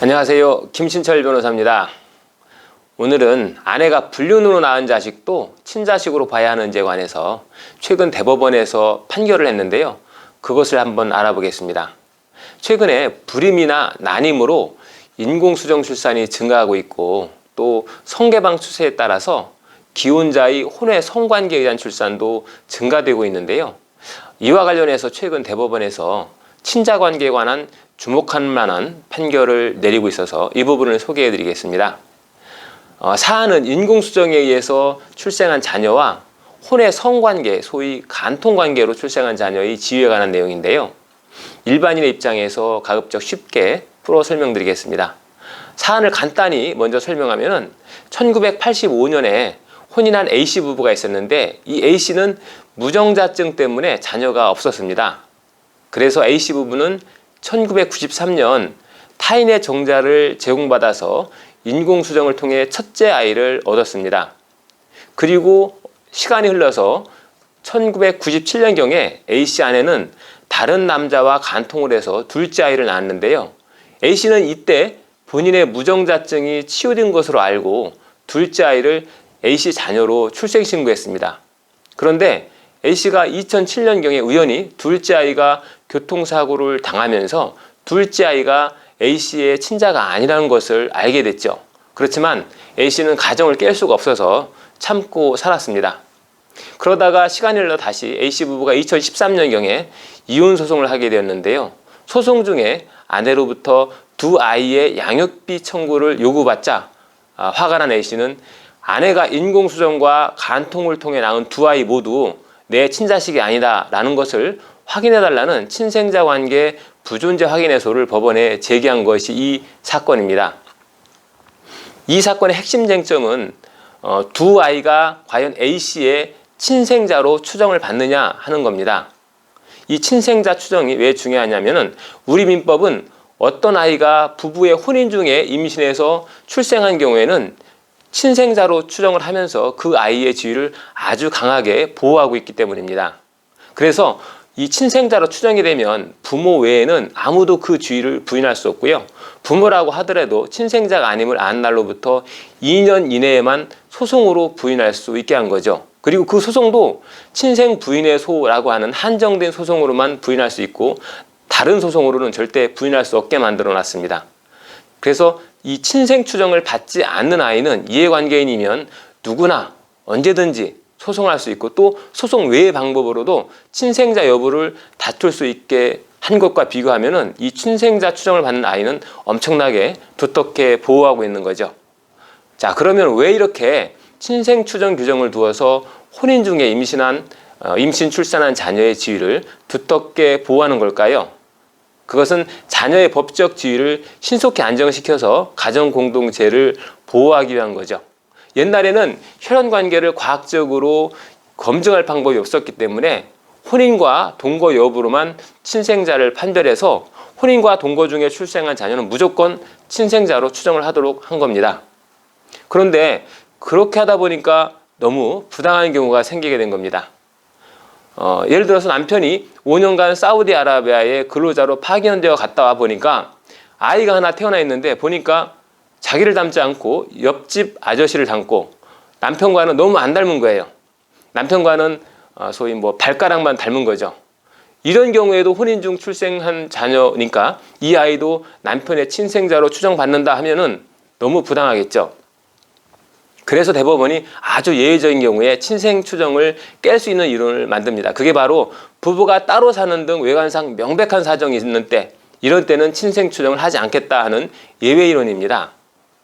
안녕하세요. 김신철 변호사입니다. 오늘은 아내가 불륜으로 낳은 자식도 친자식으로 봐야 하는지에 관해서 최근 대법원에서 판결을 했는데요. 그것을 한번 알아보겠습니다. 최근에 불임이나 난임으로 인공수정 출산이 증가하고 있고 또 성개방 추세에 따라서 기혼자의 혼외 성관계에 의한 출산도 증가되고 있는데요. 이와 관련해서 최근 대법원에서 친자관계에 관한 주목할 만한 판결을 내리고 있어서 이 부분을 소개해 드리겠습니다. 사안은 인공수정에 의해서 출생한 자녀와 혼외 성관계, 소위 간통관계로 출생한 자녀의 지위에 관한 내용인데요. 일반인의 입장에서 가급적 쉽게 풀어 설명드리겠습니다. 사안을 간단히 먼저 설명하면 1985년에 혼인한 A씨 부부가 있었는데 이 A씨는 무정자증 때문에 자녀가 없었습니다. 그래서 A씨 부부는 1993년 타인의 정자를 제공받아서 인공수정을 통해 첫째 아이를 얻었습니다. 그리고 시간이 흘러서 1997년경에 A씨 아내는 다른 남자와 간통을 해서 둘째 아이를 낳았는데요. A씨는 이때 본인의 무정자증이 치유된 것으로 알고 둘째 아이를 A씨 자녀로 출생신고했습니다. 그런데 A씨가 2007년경에 우연히 둘째 아이가 교통사고를 당하면서 둘째 아이가 A씨의 친자가 아니라는 것을 알게 됐죠. 그렇지만 A씨는 가정을 깰 수가 없어서 참고 살았습니다. 그러다가 시간이 흘러 다시 A씨 부부가 2013년경에 이혼소송을 하게 되었는데요. 소송 중에 아내로부터 두 아이의 양육비 청구를 요구받자 화가 난 A씨는 아내가 인공수정과 간통을 통해 낳은 두 아이 모두 내 친자식이 아니다 라는 것을 확인해달라는 친생자 관계 부존재 확인해소를 법원에 제기한 것이 이 사건입니다. 이 사건의 핵심 쟁점은 두 아이가 과연 A씨의 친생자로 추정을 받느냐 하는 겁니다. 이 친생자 추정이 왜 중요하냐면은 우리 민법은 어떤 아이가 부부의 혼인 중에 임신해서 출생한 경우에는 친생자로 추정을 하면서 그 아이의 지위를 아주 강하게 보호하고 있기 때문입니다. 그래서 이 친생자로 추정이 되면 부모 외에는 아무도 그 지위를 부인할 수 없고요. 부모라고 하더라도 친생자가 아님을 안 날로부터 2년 이내에만 소송으로 부인할 수 있게 한 거죠. 그리고 그 소송도 친생 부인의 소라고 하는 한정된 소송으로만 부인할 수 있고 다른 소송으로는 절대 부인할 수 없게 만들어 놨습니다. 그래서 이 친생 추정을 받지 않는 아이는 이해관계인이면 누구나 언제든지 소송할 수 있고 또 소송 외의 방법으로도 친생자 여부를 다툴 수 있게 한 것과 비교하면은 이 친생자 추정을 받는 아이는 엄청나게 두텁게 보호하고 있는 거죠. 자, 그러면 왜 이렇게 친생 추정 규정을 두어서 혼인 중에 임신 출산한 자녀의 지위를 두텁게 보호하는 걸까요? 그것은 자녀의 법적 지위를 신속히 안정시켜서 가정 공동체를 보호하기 위한 거죠. 옛날에는 혈연 관계를 과학적으로 검증할 방법이 없었기 때문에 혼인과 동거 여부로만 친생자를 판별해서 혼인과 동거 중에 출생한 자녀는 무조건 친생자로 추정을 하도록 한 겁니다. 그런데 그렇게 하다 보니까 너무 부당한 경우가 생기게 된 겁니다. 예를 들어서 남편이 5년간 사우디아라비아에 근로자로 파견되어 갔다 와 보니까 아이가 하나 태어나 있는데 보니까 자기를 닮지 않고 옆집 아저씨를 닮고 남편과는 너무 안 닮은 거예요. 남편과는 소위 발가락만 닮은 거죠. 이런 경우에도 혼인 중 출생한 자녀니까 이 아이도 남편의 친생자로 추정받는다 하면은 너무 부당하겠죠. 그래서 대법원이 아주 예외적인 경우에 친생 추정을 깰 수 있는 이론을 만듭니다. 그게 바로 부부가 따로 사는 등 외관상 명백한 사정이 있는 때, 이런 때는 친생 추정을 하지 않겠다 하는 예외 이론입니다.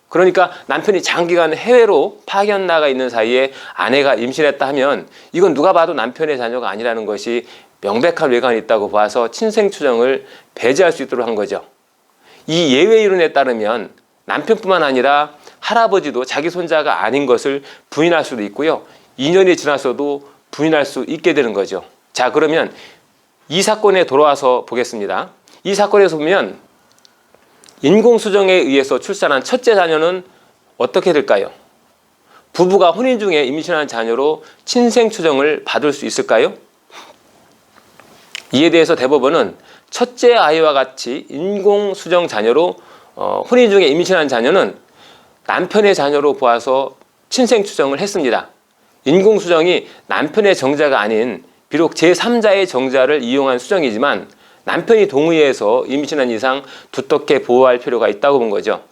그러니까 남편이 장기간 해외로 파견 나가 있는 사이에 아내가 임신했다 하면 이건 누가 봐도 남편의 자녀가 아니라는 것이 명백한 외관이 있다고 봐서 친생 추정을 배제할 수 있도록 한 거죠. 이 예외 이론에 따르면 남편뿐만 아니라 할아버지도 자기 손자가 아닌 것을 부인할 수도 있고요. 2년이 지났어도 부인할 수 있게 되는 거죠. 자, 그러면 이 사건에 돌아와서 보겠습니다. 이 사건에서 보면 인공수정에 의해서 출산한 첫째 자녀는 어떻게 될까요? 부부가 혼인 중에 임신한 자녀로 친생 추정을 받을 수 있을까요? 이에 대해서 대법원은 첫째 아이와 같이 인공수정 자녀로 혼인 중에 임신한 자녀는 남편의 자녀로 보아서 친생 추정을 했습니다. 인공수정이 남편의 정자가 아닌 비록 제3자의 정자를 이용한 수정이지만 남편이 동의해서 임신한 이상 두텁게 보호할 필요가 있다고 본 거죠.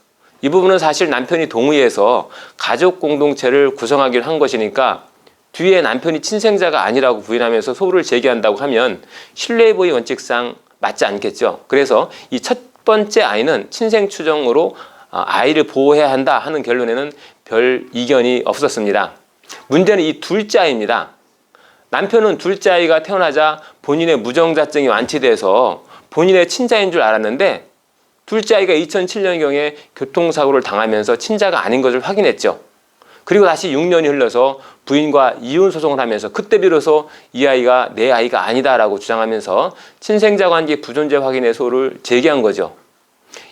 이 부분은 사실 남편이 동의해서 가족 공동체를 구성하기로 한 것이니까 뒤에 남편이 친생자가 아니라고 부인하면서 소를 제기한다고 하면 신뢰의 원칙상 맞지 않겠죠. 그래서 이 첫 번째 아이는 친생 추정으로 아이를 보호해야 한다 하는 결론에는 별 이견이 없었습니다. 문제는 이 둘째 아이입니다. 남편은 둘째 아이가 태어나자 본인의 무정자증이 완치돼서 본인의 친자인 줄 알았는데 둘째 아이가 2007년경에 교통사고를 당하면서 친자가 아닌 것을 확인했죠. 그리고 다시 6년이 흘러서 부인과 이혼 소송을 하면서 그때 비로소 이 아이가 내 아이가 아니다라고 주장하면서 친생자 관계 부존재 확인의 소를 제기한 거죠.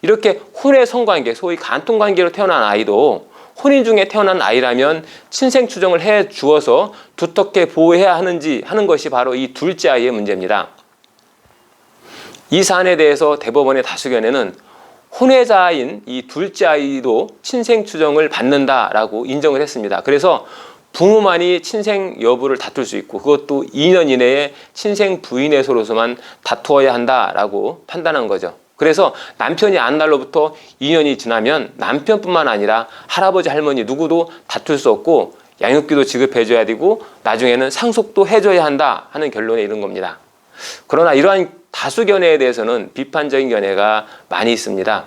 이렇게 혼외 성관계, 소위 간통관계로 태어난 아이도 혼인 중에 태어난 아이라면 친생 추정을 해 주어서 두텁게 보호해야 하는지 하는 것이 바로 이 둘째 아이의 문제입니다. 이 사안에 대해서 대법원의 다수견에는 혼외자인 이 둘째 아이도 친생 추정을 받는다라고 인정을 했습니다. 그래서 부모만이 친생 여부를 다툴 수 있고 그것도 2년 이내에 친생 부인의 소로서만 다투어야 한다라고 판단한 거죠. 그래서 남편이 안 날로부터 2년이 지나면 남편뿐만 아니라 할아버지 할머니 누구도 다툴 수 없고 양육비도 지급해줘야 되고 나중에는 상속도 해줘야 한다 하는 결론에 이른 겁니다. 그러나 이러한 다수 견해에 대해서는 비판적인 견해가 많이 있습니다.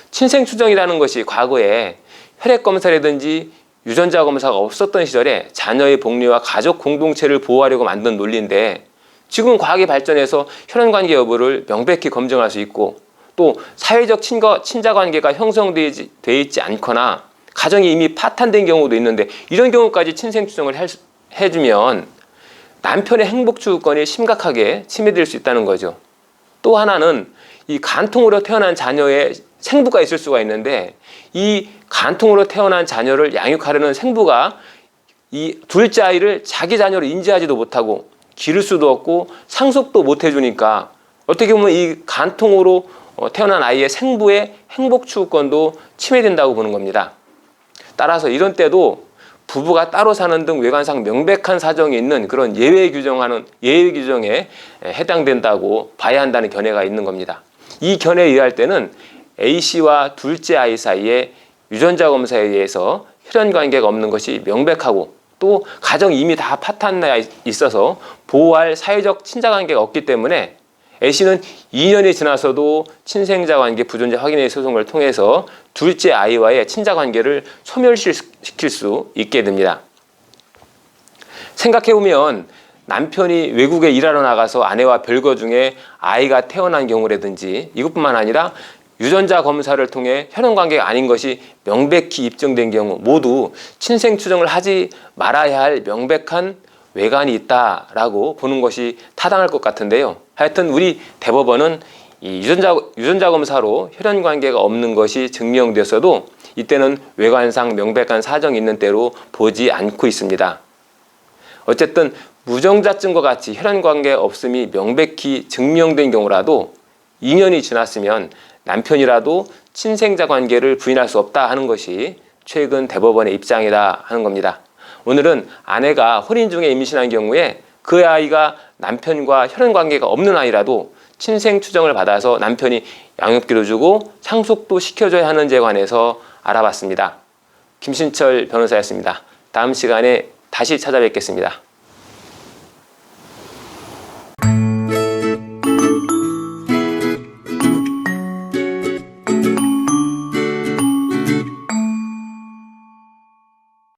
친생 추정이라는 것이 과거에 혈액 검사라든지 유전자 검사가 없었던 시절에 자녀의 복리와 가족 공동체를 보호하려고 만든 논리인데 지금 과학이 발전해서 혈연관계 여부를 명백히 검증할 수 있고 또 사회적 친자 관계가 형성되어 있지 않거나 가정이 이미 파탄된 경우도 있는데 이런 경우까지 친생 추정을 해주면 남편의 행복 추구권이 심각하게 침해될 수 있다는 거죠. 또 하나는 이 간통으로 태어난 자녀의 생부가 있을 수가 있는데 이 간통으로 태어난 자녀를 양육하려는 생부가 이 둘째 아이를 자기 자녀로 인지하지도 못하고 기를 수도 없고 상속도 못 해주니까 어떻게 보면 이 간통으로 태어난 아이의 생부의 행복 추구권도 침해된다고 보는 겁니다. 따라서 이런 때도 부부가 따로 사는 등 외관상 명백한 사정이 있는 그런 예외 규정에 해당된다고 봐야 한다는 견해가 있는 겁니다. 이 견해에 의할 때는 A씨와 둘째 아이 사이에 유전자 검사에 의해서 혈연 관계가 없는 것이 명백하고 또 가정이 이미 다 파탄나 있어서 보호할 사회적 친자 관계가 없기 때문에 A씨는 2년이 지나서도 친생자 관계 부존재 확인의 소송을 통해서 둘째 아이와의 친자 관계를 소멸시킬 수 있게 됩니다. 생각해보면 남편이 외국에 일하러 나가서 아내와 별거 중에 아이가 태어난 경우라든지 이것뿐만 아니라 유전자 검사를 통해 혈연관계가 아닌 것이 명백히 입증된 경우 모두 친생 추정을 하지 말아야 할 명백한 외관이 있다라고 보는 것이 타당할 것 같은데요. 하여튼 우리 대법원은 이 유전자 검사로 혈연관계가 없는 것이 증명되었어도 이때는 외관상 명백한 사정이 있는 때로 보지 않고 있습니다. 어쨌든 무정자증과 같이 혈연관계 없음이 명백히 증명된 경우라도 2년이 지났으면 남편이라도 친생자 관계를 부인할 수 없다 하는 것이 최근 대법원의 입장이다 하는 겁니다. 오늘은 아내가 혼인 중에 임신한 경우에 그 아이가 남편과 혈연관계가 없는 아이라도 친생 추정을 받아서 남편이 양육비도 주고 상속도 시켜줘야 하는지에 관해서 알아봤습니다. 김신철 변호사였습니다. 다음 시간에 다시 찾아뵙겠습니다.